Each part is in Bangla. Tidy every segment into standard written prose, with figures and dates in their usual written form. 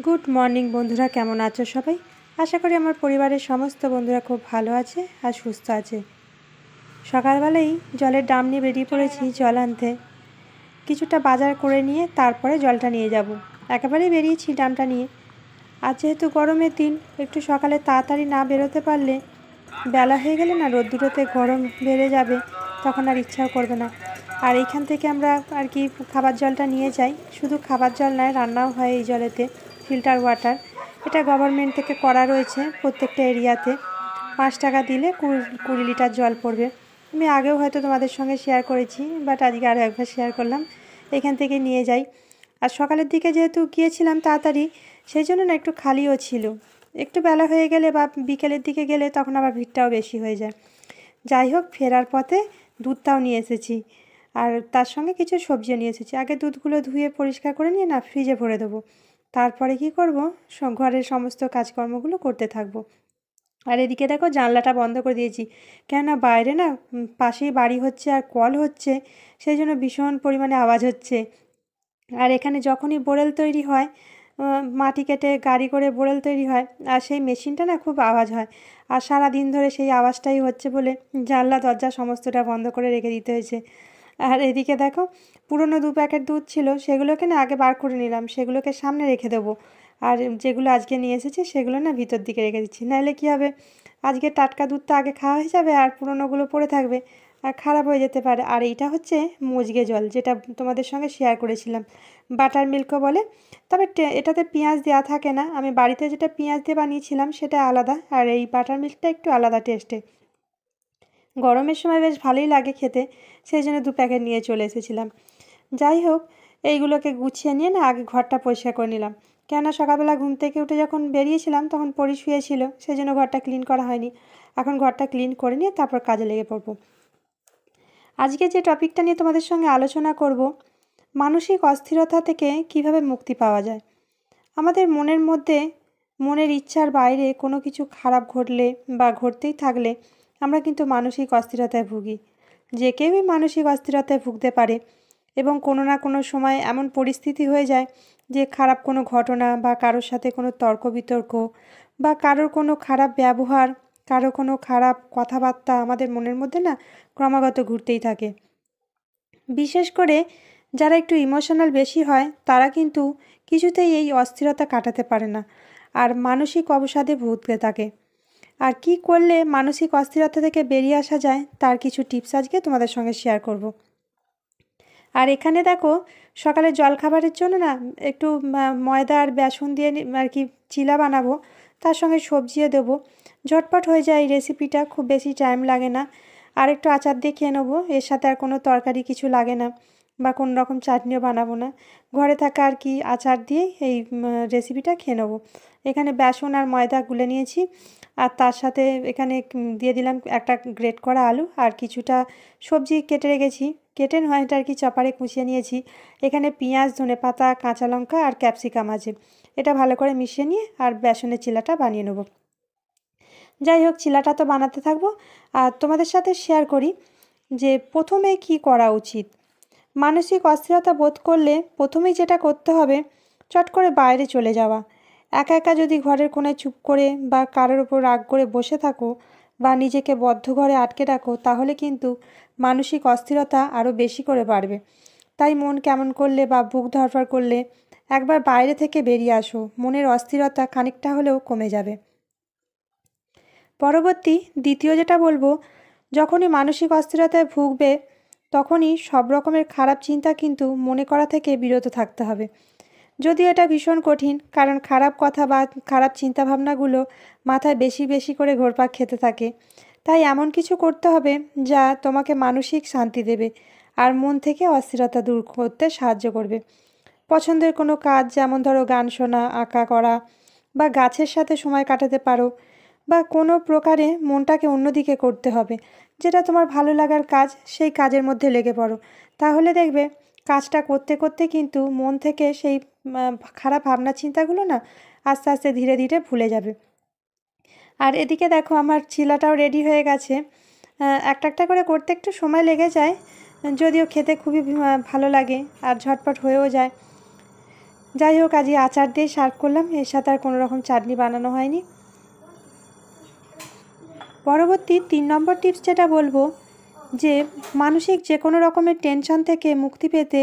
গুড মর্নিং বন্ধুরা, কেমন আছো সবাই? আশা করি আমার পরিবারের সমস্ত বন্ধুরা খুব ভালো আছে আর সুস্থ আছে। সকালবেলাই জলের ড্রাম নিয়ে বেরিয়ে পড়েছি জল আনতে। কিছুটা বাজার করে নিয়ে তারপরে জলটা নিয়ে যাব। একেবারেই বেরিয়েছি ড্রামটা নিয়ে। আর যেহেতু গরমের দিন, একটু সকালে তাড়াতাড়ি না বেরোতে পারলে বেলা হয়ে গেলে না রোদ্দুরেতে গরম বেড়ে যাবে, তখন আর ইচ্ছাও করবে না। আর এইখান থেকে আমরা আর কি খাবার জলটা নিয়ে যাই। শুধু খাবার জল নয়, রান্নাও হয় এই জলেতে, ফিল্টার ওয়াটার। এটা গভর্নমেন্ট থেকে করা রয়েছে প্রত্যেকটা এরিয়াতে। 5 টাকা দিলে 20 লিটার জল পড়বে। আমি আগেও হয়তো তোমাদের সঙ্গে শেয়ার করেছি, বাট আজকে আরও একবার শেয়ার করলাম। এখান থেকে নিয়ে যাই। আর সকালের দিকে যেহেতু গিয়েছিলাম তাড়াতাড়ি, সেই জন্য না একটু খালিও ছিল। একটু বেলা হয়ে গেলে বা বিকেলের দিকে গেলে তখন আবার ভিড়টাও বেশি হয়ে যায়। যাই হোক, ফেরার পথে দুধটাও নিয়ে এসেছি, আর তার সঙ্গে কিছু সবজিও নিয়ে এসেছি। আগে দুধগুলো ধুয়ে পরিষ্কার করে নিয়ে না ফ্রিজে ভরে দেবো। তারপরে কি করব, ঘরের সমস্ত কাজকর্মগুলো করতে থাকবো। আর এদিকে দেখো, জানলাটা বন্ধ করে দিয়েছি, কেননা বাইরে না পাশেই বাড়ি হচ্ছে আর কল হচ্ছে, সেই জন্য ভীষণ পরিমাণে আওয়াজ হচ্ছে। আর এখানে যখনই বোড়েল তৈরি হয়, মাটি কেটে গাড়ি করে বোড়েল তৈরি হয়, আর সেই মেশিনটা না খুব আওয়াজ হয়। আর সারা দিন ধরে সেই আওয়াজটাই হচ্ছে বলে জানলা দরজা সমস্তটা বন্ধ করে রেখে দিতে হয়েছে। আর এদিকে দেখো, পুরনো 2 প্যাকেট দুধ ছিল, সেগুলোকে না আগে বার করে নিলাম, সেগুলোকে সামনে রেখে দেবো। আর যেগুলো আজকে নিয়ে এসেছি সেগুলো না ভিতর দিকে রেখে দিচ্ছি, নাহলে কী হবে, আজকে টাটকা দুধটা আগে খাওয়া হয়ে যাবে আর পুরনোগুলো পড়ে থাকবে আর খারাপ হয়ে যেতে পারে। আর এইটা হচ্ছে মজগে জল, যেটা তোমাদের সঙ্গে শেয়ার করেছিলাম, বাটার মিল্কও বলে। তবে এটাতে পেঁয়াজ দেওয়া থাকে না। আমি বাড়িতে যেটা পেঁয়াজ দিয়ে বানিয়েছিলাম সেটা আলাদা, আর এই বাটার মিল্কটা একটু আলাদা টেস্টে। গরমের সময় বেশ ভালোই লাগে খেতে, সেই জন্য 2 প্যাকেট নিয়ে চলে এসেছিলাম। যাই হোক, এইগুলোকে গুছিয়ে নিয়ে না আগে ঘরটা পরিষ্কার করে নিলাম। কেননা সকালবেলা ঘুম থেকে উঠে যখন বেরিয়েছিলাম তখন পরি শুয়েছিল, সেই জন্য ঘরটা ক্লিন করা হয়নি। এখন ঘরটা ক্লিন করে নিয়ে তারপর কাজে লেগে পড়বো। আজকে যে টপিকটা নিয়ে তোমাদের সঙ্গে আলোচনা করব, মানসিক অস্থিরতা থেকে কিভাবে মুক্তি পাওয়া যায়। আমাদের মনের মধ্যে, মনের ইচ্ছার বাইরে কোনো কিছু খারাপ ঘটলে বা ঘটতেই থাকলে আমরা কিন্তু মানসিক অস্থিরতায় ভুগি। যে কেউই মানসিক অস্থিরতায় ভুগতে পারে, এবং কোনো না কোনো সময় এমন পরিস্থিতি হয়ে যায় যে খারাপ কোনো ঘটনা বা কারোর সাথে কোনো তর্ক বিতর্ক বা কারোর কোনো খারাপ ব্যবহার, কারো কোনো খারাপ কথাবার্তা আমাদের মনের মধ্যে না ক্রমাগত ঘুরতেই থাকে। বিশেষ করে যারা একটু ইমোশনাল বেশি হয় তারা কিন্তু কিছুতেই এই অস্থিরতা কাটাতে পারে না, আর মানসিক অবসাদে ভুগতে থাকে। আর কি করলে মানসিক অস্থিরতা থেকে বেরিয়ে আসা যায় তার কিছু টিপস আজকে তোমাদের সঙ্গে শেয়ার করব। আর এখানে দেখো, সকালে জলখাবারের জন্য না একটু ময়দা আর বেসন দিয়ে আর কি চিলা বানাবো, তার সঙ্গে সবজিও দেবো। ঝটপট হয়ে যায় এই রেসিপিটা, খুব বেশি টাইম লাগে না। আর একটু আচার দিয়ে খেয়ে নেবো, এর সাথে আর কোনো তরকারি কিছু লাগে না, বা কোনো রকম চাটনিও বানাবো না। ঘরে থাকা আর কি আচার দিয়ে এই রেসিপিটা খেয়ে নেবো। এখানে বেসন আর ময়দা গুলে নিয়েছি, আর তার সাথে এখানে দিয়ে দিলাম একটা গ্রেট করা আলু, আর কিছুটা সবজি কেটে রেখেছি, কেটে নয় এটা আর কি চপারে কুচিয়ে নিয়েছি। এখানে পেঁয়াজ, ধনেপাতা, কাঁচা লঙ্কা আর ক্যাপসিকাম আছে। এটা ভালো করে মিশিয়ে নিয়ে আর বেসনের চিলাটা বানিয়ে নেব। যাই হোক, চিলাটা তো বানাতে থাকবো, আর তোমাদের সাথে শেয়ার করি যে প্রথমে কি করা উচিত। মানসিক অস্থিরতা বোধ করলে প্রথমেই যেটা করতে হবে, চট করে বাইরে চলে যাওয়া। একা একা যদি ঘরের কোণায় চুপ করে বা কারোর ওপর রাগ করে বসে থাকো বা নিজেকে বদ্ধ ঘরে আটকে রাখো, তাহলে কিন্তু মানসিক অস্থিরতা আরও বেশি করে বাড়বে। তাই মন কেমন করলে বা বুক ধড়ফড় করলে একবার বাইরে থেকে বেরিয়ে আসো, মনের অস্থিরতা খানিকটা হলেও কমে যাবে। পরবর্তী দ্বিতীয় যেটা বলবো, যখনই মানসিক অস্থিরতায় ভুগবে তখনই সব রকমের খারাপ চিন্তা কিন্তু মনে করা থেকে বিরত থাকতে হবে। যদিও এটা ভীষণ কঠিন, কারণ খারাপ কথা বা খারাপ চিন্তাভাবনাগুলো মাথায় বেশি বেশি করে ঘুরপাক খেতে থাকে। তাই এমন কিছু করতে হবে যা তোমাকে মানসিক শান্তি দেবে আর মন থেকে অস্থিরতা দূর করতে সাহায্য করবে। পছন্দের কোনো কাজ, যেমন ধরো গান শোনা, আঁকা করা বা গাছের সাথে সময় কাটাতে পারো, বা কোনো প্রকারে মনটাকে অন্যদিকে করতে হবে। যেটা তোমার ভালো লাগার কাজ, সেই কাজের মধ্যে লেগে পড়ো। তাহলে দেখবে কাজটা করতে করতে কিন্তু মন থেকে সেই খারাপ ভাবনা চিন্তাগুলো না আস্তে আস্তে ধীরে ধীরে ভুলে যাবে। আর এদিকে দেখো, আমার চিলাটাও রেডি হয়ে গেছে। একটা একটা করে করতে একটু সময় লেগে যায়, যদিও খেতে খুবই ভালো লাগে আর ঝটপট হয়েও যায়। যাই হোক, আজকে আচার দিয়ে সার্ভ করলাম, এর সাথে আর কোনো রকম চাটনি বানানো হয়নি। পরবর্তী 3 নম্বর টিপস যেটা বলবো, যে মানসিক যে কোনো রকমের টেনশন থেকে মুক্তি পেতে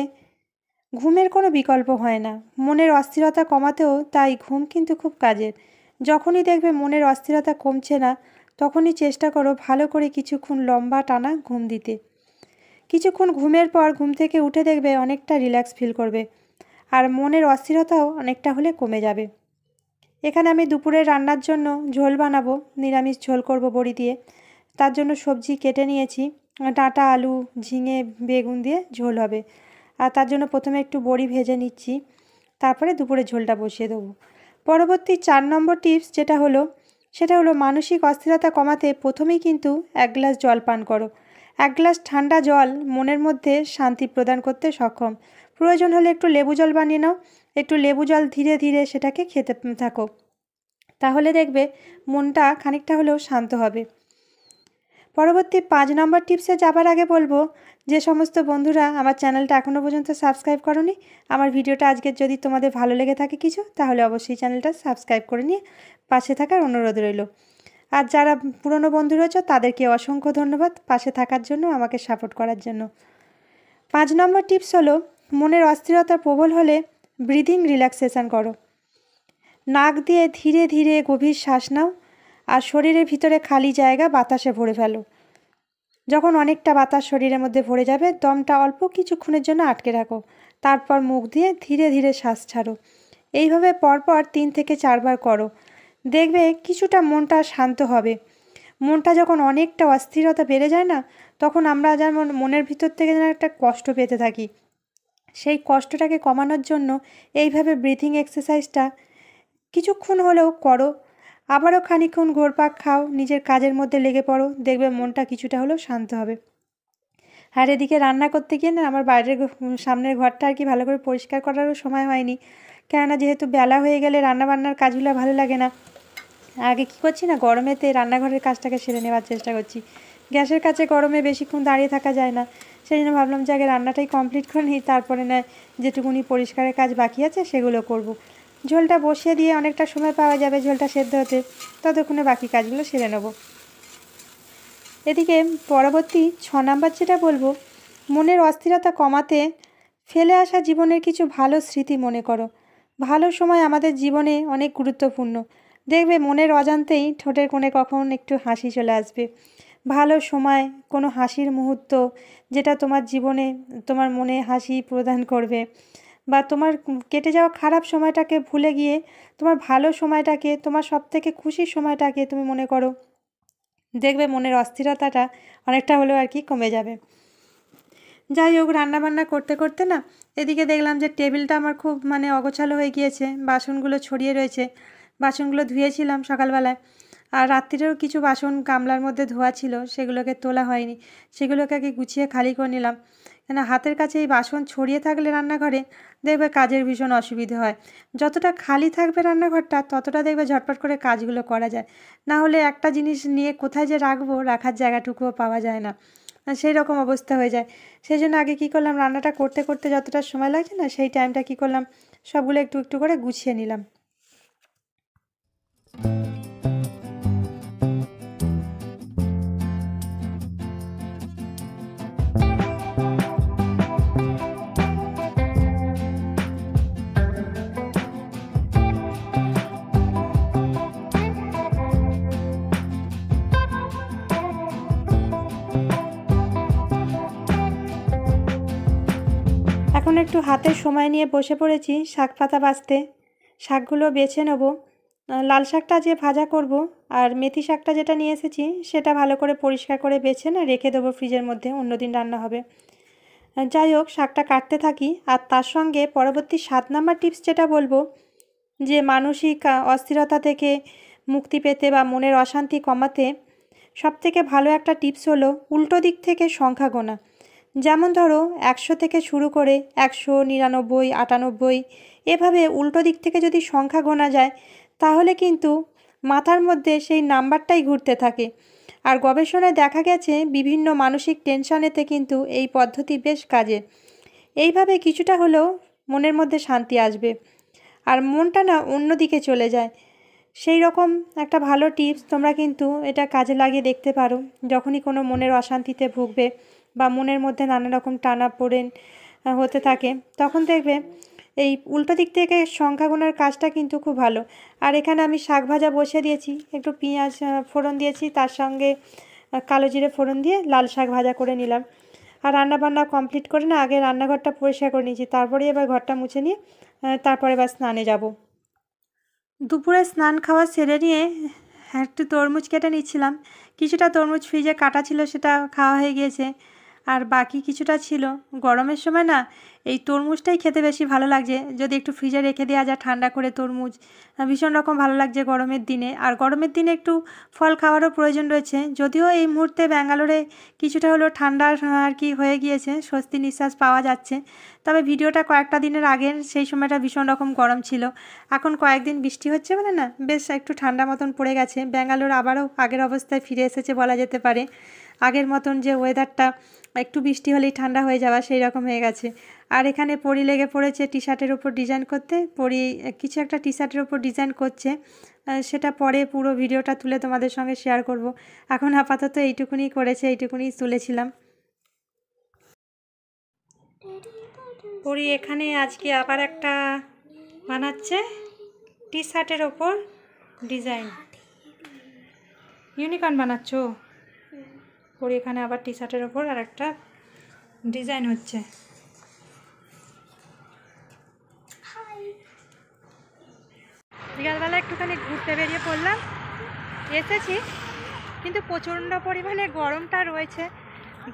ঘুমের কোনো বিকল্প হয় না। মনের অস্থিরতা কমাতেও তাই ঘুম কিন্তু খুব কাজের। যখনই দেখবে মনের অস্থিরতা কমছে না, তখনই চেষ্টা করো ভালো করে কিছুক্ষণ লম্বা টানা ঘুম দিতে। কিছুক্ষণ ঘুমের পর ঘুম থেকে উঠে দেখবে অনেকটা রিল্যাক্স ফিল করবে, আর মনের অস্থিরতাও অনেকটা হলে কমে যাবে। এখানে আমি দুপুরের রান্নার জন্য ঝোল বানাবো, নিরামিষ ঝোল করব বড়ি দিয়ে। তার জন্য সবজি কেটে নিয়েছি, ডাঁটা, আলু, ঝিঙে, বেগুন দিয়ে ঝোল হবে। আর তার জন্য প্রথমে একটু বড়ি ভেজে নিচ্ছি, তারপরে দুপুরে ঝোলটা বসিয়ে দেবো। পরবর্তী 4 নম্বর টিপস যেটা হলো, সেটা হলো মানসিক অস্থিরতা কমাতে প্রথমেই কিন্তু 1 গ্লাস জল পান করো। 1 গ্লাস ঠান্ডা জল মনের মধ্যে শান্তি প্রদান করতে সক্ষম। প্রয়োজন হলে একটু লেবু জল বানিয়ে নাও, একটু লেবু জল ধীরে ধীরে সেটাকে খেতে থাকো, তাহলে দেখবে মনটা খানিকটা হলেও শান্ত হবে। পরবর্তী 5 নম্বর টিপসে যাবার আগে বলবো, যে সমস্ত বন্ধুরা আমার চ্যানেলটা এখনও পর্যন্ত সাবস্ক্রাইব করোনি, আমার ভিডিওটা আজকের যদি তোমাদের ভালো লেগে থাকে কিছু, তাহলে অবশ্যই চ্যানেলটা সাবস্ক্রাইব করে নিয়ে পাশে থাকার অনুরোধ রইল। আর যারা পুরনো বন্ধু রয়েছে তাদেরকে অসংখ্য ধন্যবাদ পাশে থাকার জন্য, আমাকে সাপোর্ট করার জন্য। 5 নম্বর টিপস হলো, মনের অস্থিরতা প্রবল হলে ব্রিদিং রিল্যাক্সেশন করো। নাক দিয়ে ধীরে ধীরে গভীর শ্বাস নাও, আর শরীরের ভিতরে খালি জায়গা বাতাসে ভরে ফেলো। যখন অনেকটা বাতাস শরীরের মধ্যে ভরে যাবে, দমটা অল্প কিছুক্ষণের জন্য আটকে রাখো, তারপর মুখ দিয়ে ধীরে ধীরে শ্বাস ছাড়ো। এইভাবে পরপর 3 থেকে 4 বার করো, দেখবে কিছুটা মনটা শান্ত হবে। মনটা যখন অনেকটা অস্থিরতা বেড়ে যায় না, তখন আমরা যেমন মনের ভিতর থেকে যেন একটা কষ্ট পেতে থাকি, সেই কষ্টটাকে কমানোর জন্য এইভাবে ব্রিথিং এক্সারসাইজটা কিছুক্ষণ হলেও করো। আবারও খানিকক্ষণ ঘোরপাক খাও, নিজের কাজের মধ্যে লেগে পড়ো, দেখবে মনটা কিছুটা হলেও শান্ত হবে। আর এদিকে রান্না করতে গিয়ে না, আমার বাইরের সামনের ঘরটা আর কি ভালো করে পরিষ্কার করারও সময় হয়নি, কেননা যেহেতু বেলা হয়ে গেলে রান্নাবান্নার কাজগুলো ভালো লাগে না। আগে কী করছি না, গরমেতে রান্নাঘরের কাজটাকে সেরে নেওয়ার চেষ্টা করছি। গ্যাসের কাছে গরমে বেশিক্ষণ দাঁড়িয়ে থাকা যায় না, সেই জন্য ভাবলাম যে আগে রান্নাটাই কমপ্লিট করে নিই, তারপরে না যেটুকুনি পরিষ্কারের কাজ বাকি আছে সেগুলো করব। ঝোলটা বসিয়ে দিয়ে অনেকটা সময় পাওয়া যাবে ঝোলটা সেদ্ধ হতে, ততক্ষণে বাকি কাজগুলো সেরে নেব। এদিকে পরবর্তী 6 নাম্বার যেটা বলবো, মনের অস্থিরতা কমাতে ফেলে আসা জীবনের কিছু ভালো স্মৃতি মনে করো। ভালো সময় আমাদের জীবনে অনেক গুরুত্বপূর্ণ। দেখবে মনের অজান্তেই ঠোঁটের কোণে কখন একটু হাসি চলে আসবে। ভালো সময়, কোনো হাসির মুহূর্ত যেটা তোমার জীবনে তোমার মনে হাসি প্রদান করবে, বা তোমার কেটে যাওয়া খারাপ সময়টাকে ভুলে গিয়ে তোমার ভালো সময়টাকে, তোমার সবথেকে খুশির সময়টাকে তুমি মনে করো, দেখবে মনের অস্থিরতাটা অনেকটা হলেও আর কি কমে যাবে। যাই হোক, রান্নাবান্না করতে করতে না, এদিকে দেখলাম যে টেবিলটা আমার খুব অগোছালো হয়ে গিয়েছে, বাসনগুলো ছড়িয়ে রয়েছে। বাসনগুলো ধুয়েছিলাম সকালবেলায়, আর রাত্রিরেও কিছু বাসন গামলার মধ্যে ধোয়া ছিল, সেগুলোকে তোলা হয়নি, সেগুলোকে আগে গুছিয়ে খালি করে নিলাম। কেন হাতের কাছে এই বাসন ছড়িয়ে থাকলে রান্নাঘরে দেখবে কাজের ভীষণ অসুবিধে হয়। যতটা খালি থাকবে রান্নাঘরটা, ততটা দেখবে ঝটপট করে কাজগুলো করা যায়। না হলে একটা জিনিস নিয়ে কোথায় যে রাখবো, রাখার জায়গাটুকুও পাওয়া যায় না, সেই রকম অবস্থা হয়ে যায়। সেই জন্য আগে কী করলাম, রান্নাটা করতে করতে যতটা সময় লাগছে না, সেই টাইমটা কী করলাম, সবগুলো একটু একটু করে গুছিয়ে নিলাম। এখন একটু হাতে সময় নিয়ে বসে পড়েছি শাক পাতা বাছতে। শাকগুলো বেছে নেব। লাল শাকটা যে ভাজা করব, আর মেথি শাকটা যেটা নিয়ে এসেছি সেটা ভালো করে পরিষ্কার করে বেছে না রেখে দেবো ফ্রিজের মধ্যে, অন্যদিন রান্না হবে। যাই হোক, শাকটা কাটতে থাকি। আর তার সঙ্গে পরবর্তী 7 নাম্বার টিপস যেটা বলবো, যে মানসিক অস্থিরতা থেকে মুক্তি পেতে বা মনের অশান্তি কমাতে সবথেকে ভালো একটা টিপস হলো উল্টো দিক থেকে সংখ্যা গোনা। যেমন ধরো 100 থেকে শুরু করে 100, 99, 98, এভাবে উল্টো দিক থেকে যদি সংখ্যা গোনা যায়, তাহলে কিন্তু মাথার মধ্যে সেই নাম্বারটাই ঘুরতে থাকে। আর গবেষণায় দেখা গেছে বিভিন্ন মানসিক টেনশনেতে কিন্তু এই পদ্ধতি বেশ কাজের। এইভাবে কিছুটা হলেও মনের মধ্যে শান্তি আসবে। আর মনটা না অন্যদিকে চলে যায়। সেই রকম একটা ভালো টিপস, তোমরা কিন্তু এটা কাজে লাগিয়ে দেখতে পারো। যখনই কোনো মনের অশান্তিতে ভুগবে বা মনের মধ্যে নানা রকম টানাপোড়েন হতে থাকে, তখন দেখবে এই উল্টো দিক থেকে সংখ্যা গোনার কাজটা কিন্তু খুব ভালো। আর এখানে আমি শাক ভাজা বসিয়ে দিয়েছি, একটু পেঁয়াজ ফোড়ন দিয়েছি, তার সঙ্গে কালো জিরে ফোড়ন দিয়ে লাল শাক ভাজা করে নিলাম। আর রান্নাবান্না কমপ্লিট করে না আগে রান্নাঘরটা পরিষ্কার করে নিয়েছি, তারপরে এবার ঘরটা মুছে নিয়ে তারপরে এবার স্নানে যাব। দুপুরে স্নান খাওয়া সেরে নিয়ে একটু তরমুজ কেটে নিচ্ছিলাম। কিছুটা তরমুজ ফ্রিজে কাটা ছিল, সেটা খাওয়া হয়ে গিয়েছে। আর বাকি কিছুটা ছিল। গরমের সময় না এই তরমুজটাই খেতে বেশি ভালো লাগছে, যদি একটু ফ্রিজে রেখে দেওয়া যায় ঠান্ডা করে তরমুজ, ভীষণ রকম ভালো লাগছে গরমের দিনে। আর গরমের দিনে একটু ফল খাওয়ারও প্রয়োজন রয়েছে। যদিও এই মুহূর্তে ব্যাঙ্গালোরে কিছুটা হলেও ঠান্ডা আর কি হয়ে গিয়েছে, স্বস্তি নিঃশ্বাস পাওয়া যাচ্ছে। তবে ভিডিওটা কয়েকটা দিনের আগের, সেই সময়টা ভীষণ রকম গরম ছিল। এখন কয়েকদিন বৃষ্টি হচ্ছে বলে না বেশ একটু ঠান্ডা মতন পড়ে গেছে। ব্যাঙ্গালোর আবারও আগের অবস্থায় ফিরে এসেছে বলা যেতে পারে। আগের মতন যে ওয়েদারটা একটু বৃষ্টি হলেই ঠান্ডা হয়ে যাওয়া, সেই রকম হয়ে গেছে। আর এখানে পরি লেগে পড়েছে টি শার্টের ওপর ডিজাইন করতে। পরি কিছু একটা টি শার্টের ওপর ডিজাইন করছে, সেটা পরে পুরো ভিডিওটা তুলে তোমাদের সঙ্গে শেয়ার করব। এখন আপাতত এইটুকুনি করেছে, এইটুকুনি তুলেছিলাম। পরি এখানে আজকে আবার একটা বানাচ্ছে টি শার্টের ওপর ডিজাইন। ইউনিকর্ন বানাচ্ছ? পরি এখানে আবার টি শার্টের ওপর আর একটা ডিজাইন হচ্ছে। বিকালবেলা একটুখানি ঘুরতে বেরিয়ে পড়লাম, এসেছি কিন্তু প্রচণ্ড পরিমাণে গরমটা রয়েছে।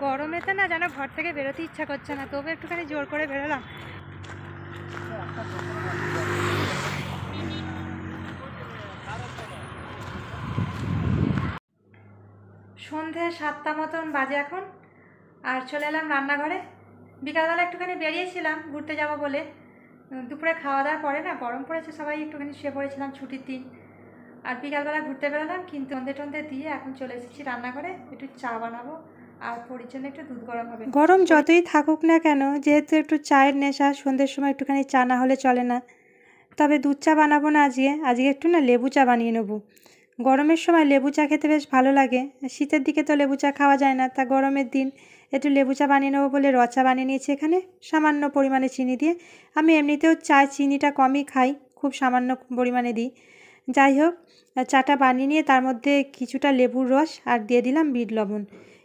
গরমেতে না যেন ঘর থেকে বেরোতে ইচ্ছা করছে না, তবে একটুখানি জোর করে বেরোলাম। সন্ধে 7টা মতন বাজে এখন, আর চলে এলাম রান্নাঘরে। বিকালবেলা একটুখানি বেরিয়েছিলাম ঘুরতে যাব বলে, দুপুরে খাওয়া দাওয়ার পরে না গরম পড়েছে, সবাই একটুখানি শুয়ে পড়েছিলাম ছুটির দিন। আর বিকালবেলা ঘুরতে বেরোলাম, কিন্তু সন্ধে টন্ধে দিয়ে এখন চলে এসেছি রান্নাঘরে। একটু চা বানাবো আর পরির জন্য একটু দুধ গরম হবে। গরম যতই থাকুক না কেন, যেহেতু একটু চায়ের নেশা, সন্ধ্যের সময় একটুখানি চা না হলে চলে না। তবে দুধ চা বানাবো না আজকে একটু না লেবু চা বানিয়ে নেবো। গরমের সময় লেবু চা খেতে বেশ ভালো লাগে। শীতের দিকে তো লেবু চা খাওয়া যায় না, তা গরমের দিন একটু লেবু চা বানিয়ে নেবো বলে র চা বানিয়ে নিয়েছি এখানে সামান্য পরিমাণে চিনি দিয়ে। আমি এমনিতেও চায় চিনিটা কমই খাই, খুব সামান্য পরিমাণে দিই। যাই হোক, চাটা বানিয়ে নিয়ে তার মধ্যে কিছুটা লেবুর রস আর দিয়ে দিলাম বিট লবণ।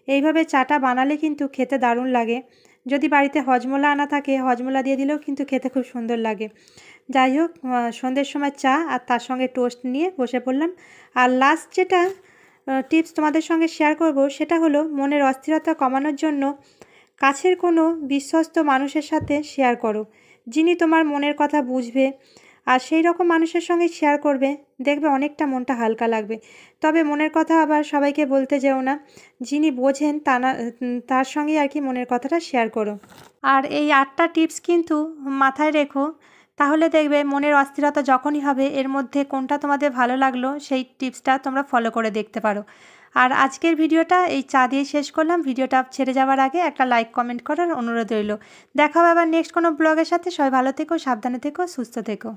এইভাবে চাটা বানালে কিন্তু খেতে দারুণ লাগে। যদি বাড়িতে হজমোলা আনা থাকে, হজমোলা দিয়ে দিলেও কিন্তু খেতে খুব সুন্দর লাগে। যাই হোক, সন্ধ্যের সময় চা আর তার সঙ্গে টোস্ট নিয়ে বসে পড়লাম। আর লাস্ট যেটা টিপস তোমাদের সঙ্গে শেয়ার করব, সেটা হলো মনের অস্থিরতা কমানোর জন্য কাছের কোনো বিশ্বস্ত মানুষের সাথে শেয়ার করো, যিনি তোমার মনের কথা বুঝবে। আর সেই রকম মানুষের সঙ্গে শেয়ার করবে, দেখবে অনেকটা মনটা হালকা লাগবে। তবে মনের কথা আবার সবাইকে বলতে যেও না, যিনি বোঝেন তার সঙ্গেই আর কি মনের কথাটা শেয়ার করো। আর এই 8টা টিপস কিন্তু মাথায় রেখো, তাহলে দেখবে মনের অস্থিরতা যখনই হবে, এর মধ্যে কোনটা তোমাদের ভালো লাগলো সেই টিপসটা তোমরা ফলো করে দেখতে পারো। আর আজকের ভিডিওটা এই চা দিয়ে শেষ করলাম। ভিডিওটা ছেড়ে যাওয়ার আগে একটা লাইক কমেন্ট করার অনুরোধ রইল। দেখা হবে আবার নেক্সট কোনো ব্লগের সাথে। সবাই ভালো থেকো, সাবধানে থেকো, সুস্থ থেকো।